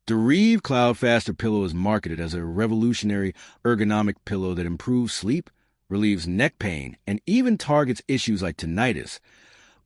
Doreve Cloudfaster Pillow is marketed as a revolutionary ergonomic pillow that improves sleep, relieves neck pain, and even targets issues like tinnitus.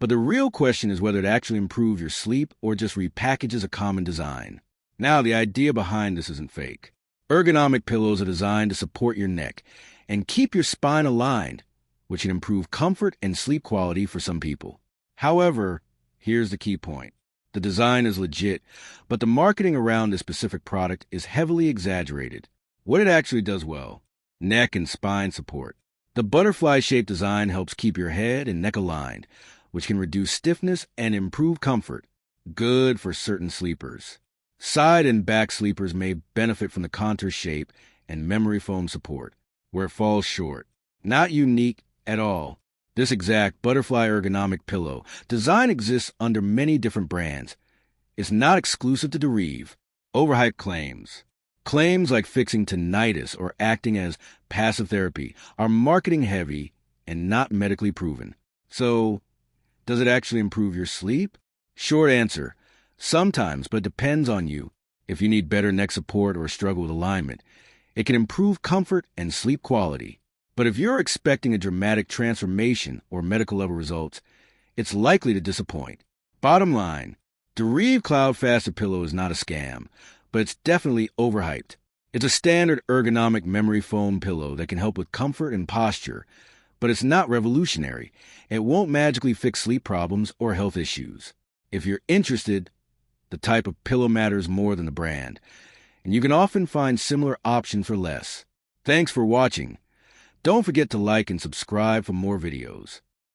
But the real question is whether it actually improves your sleep or just repackages a common design. Now, the idea behind this isn't fake. Ergonomic pillows are designed to support your neck and keep your spine aligned, which can improve comfort and sleep quality for some people. However, here's the key point. The design is legit, but the marketing around this specific product is heavily exaggerated. What it actually does well: neck and spine support. The butterfly-shaped design helps keep your head and neck aligned, which can reduce stiffness and improve comfort. Good for certain sleepers. Side and back sleepers may benefit from the contour shape and memory foam support, where it falls short. Not unique at all. This exact butterfly ergonomic pillow design exists under many different brands. It's not exclusive to Doreve. Overhyped claims. Claims like fixing tinnitus or acting as passive therapy are marketing heavy and not medically proven. So, does it actually improve your sleep? Short answer: sometimes, but it depends on you. If you need better neck support or struggle with alignment, it can improve comfort and sleep quality. But if you're expecting a dramatic transformation or medical level results, it's likely to disappoint. Bottom line, Doreve Cloudfaster Pillow is not a scam, but it's definitely overhyped. It's a standard ergonomic memory foam pillow that can help with comfort and posture, but it's not revolutionary. It won't magically fix sleep problems or health issues. If you're interested, the type of pillow matters more than the brand, and you can often find similar options for less. Thanks for watching. Don't forget to like and subscribe for more videos.